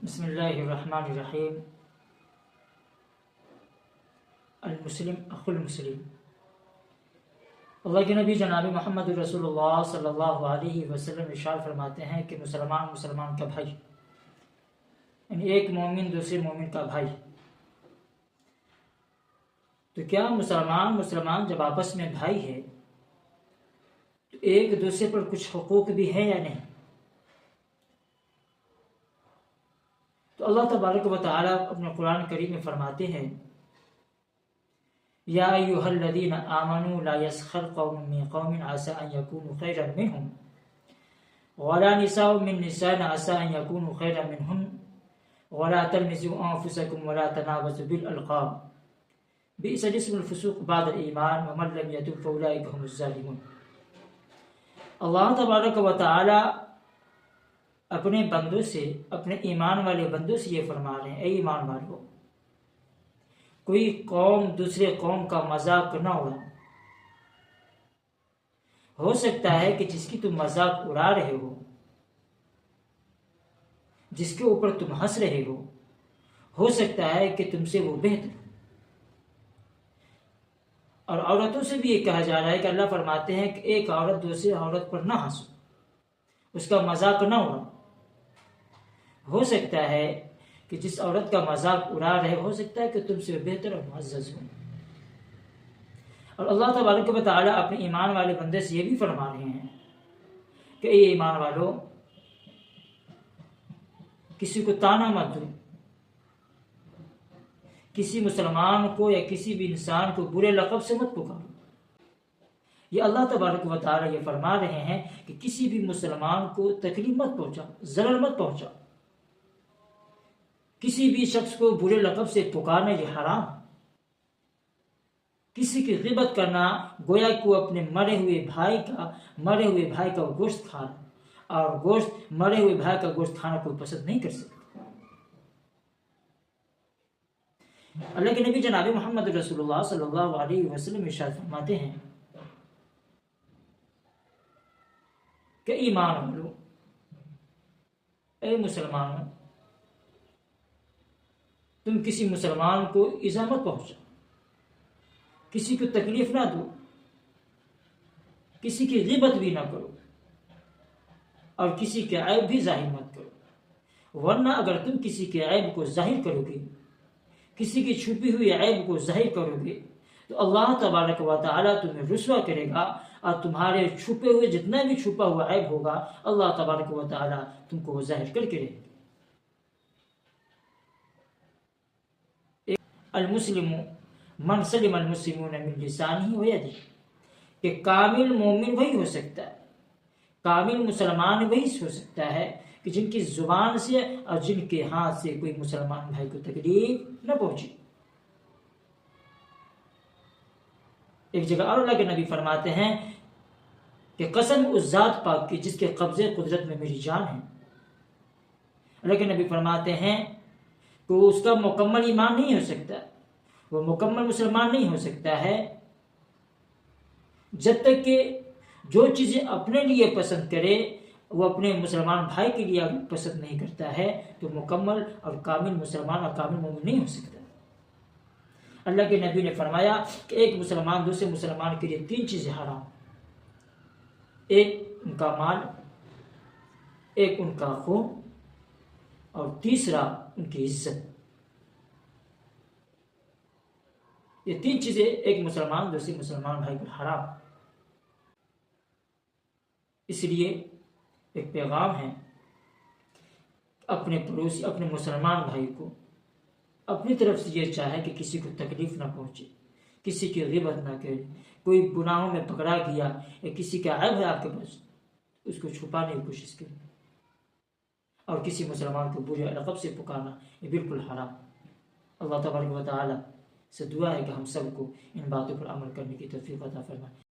بسم اللہ الرحمن الرحیم۔ المسلم اخو المسلم۔ اللہ کے نبی جناب محمد رسول اللہ صلی اللہ علیہ وسلم ارشاد فرماتے ہیں کہ مسلمان کا بھائی، یعنی ایک مومن دوسرے مومن کا بھائی۔ تو کیا مسلمان جب آپس میں بھائی ہے تو ایک دوسرے پر کچھ حقوق بھی ہے یا نہیں؟ تو اللہ تبارک و تعالی اپنے قرآن کریم میں فرماتے ہیں، یا ایھا الذین آمنوا لا یسخر قوم من قوم عسى ان یکونوا خیرا منهم ولا نساء من نساء عسى ان یکونوا خیرا منهن ولا تلمزوا انفسکم ولا تنابزوا بالالقاب بئس الاسم الفسوق بعد الایمان ومن لم یتب فاولئک هم الظالمون۔ اللہ تبارک و تعالی اپنے بندوں سے، اپنے ایمان والے بندوں سے یہ فرما رہے ہیں، اے ایمان والو، کوئی قوم دوسرے قوم کا مذاق نہ اڑا۔ ہو سکتا ہے کہ جس کی تم مذاق اڑا رہے ہو، جس کے اوپر تم ہنس رہے ہو سکتا ہے کہ تم سے وہ بہتر ہو۔ اور عورتوں سے بھی یہ کہا جا رہا ہے کہ اللہ فرماتے ہیں کہ ایک عورت دوسری عورت پر نہ ہنسو، اس کا مذاق نہ اڑاؤ۔ ہو سکتا ہے کہ جس عورت کا مذاق اڑا رہے ہو سکتا ہے کہ تم سے بہتر اور معزز ہو۔ اور اللہ تبارک و تعالیٰ اپنے ایمان والے بندے سے یہ بھی فرما رہے ہیں کہ اے ایمان والو، کسی کو طعنہ مت دو، کسی مسلمان کو یا کسی بھی انسان کو برے لقب سے مت پکارو۔ یہ اللہ تبارک و تعالیٰ یہ فرما رہے ہیں کہ کسی بھی مسلمان کو تکلیف مت پہنچاؤ، ضرر مت پہنچاؤ۔ کسی بھی شخص کو برے لقب سے پکارنا یہ حرام۔ کسی کی غیبت کرنا گویا کو اپنے مرے ہوئے بھائی کا گوشت کھانا، اور مرے ہوئے بھائی کا گوشت کھانا کوئی پسند نہیں کر سکتا۔ اللہ کے نبی جناب محمد رسول اللہ صلی اللہ علیہ وسلم ارشاد فرماتے ہیں کہ ایمان والو، اے مسلمانوں، تم کسی مسلمان کو ایذا مت پہنچاؤ، کسی کو تکلیف نہ دو، کسی کی غیبت بھی نہ کرو، اور کسی کے عیب بھی ظاہر مت کرو، ورنہ اگر تم کسی کے عیب کو ظاہر کرو گے، کسی کی چھپی ہوئی عیب کو ظاہر کرو گے، تو اللہ تبارک و تعالیٰ تمہیں رسوا کرے گا، اور تمہارے چھپے ہوئے جتنا بھی چھپا ہوا عیب ہوگا اللہ تبارک و تعالیٰ تم کو وہ ظاہر کر کے رہے گا۔ المسلم من سلم المسلمون من لسانہ ویدہ، کہ کامل مومن وہی ہو سکتا ہے، کامل مسلمان وہی ہو سکتا ہے کہ جن کی زبان سے اور جن کے ہاتھ سے کوئی مسلمان بھائی کو تکلیف نہ پہنچے۔ ایک جگہ اور اللہ کے نبی فرماتے ہیں کہ قسم اس ذات پاک کی جس کے قبضے قدرت میں میری جان ہے۔ اللہ کے نبی فرماتے ہیں کہ اس کا مکمل ایمان نہیں ہو سکتا، وہ مکمل مسلمان نہیں ہو سکتا ہے جب تک کہ جو چیزیں اپنے لیے پسند کرے وہ اپنے مسلمان بھائی کے لیے پسند نہیں کرتا ہے، تو مکمل اور کامل مسلمان اور کامل مومن نہیں ہو سکتا۔ اللہ کے نبی نے فرمایا کہ ایک مسلمان دوسرے مسلمان کے لیے 3 چیزیں حرام، ایک ان کا مال، ایک ان کا خون، اور تیسرا ان کی عزت۔ یہ 3 چیزیں ایک مسلمان دوسرے مسلمان بھائی پر حرام۔ اس لیے ایک پیغام ہے، اپنے پڑوسی، اپنے مسلمان بھائی کو اپنی طرف سے یہ چاہے کہ کسی کو تکلیف نہ پہنچے، کسی کی غیبت نہ کرے، کوئی گناہوں میں پکڑا گیا یا کسی کا عیب ہے آپ کے پاس، اس کو چھپانے کی کوشش کرے، اور کسی مسلمان کو برے لقب سے پکارنا یہ بالکل حرام۔ اللہ تبارک و تعالی سے دعا ہے کہ ہم سب کو ان باتوں پر عمل کرنے کی توفیق عطا فرمائے۔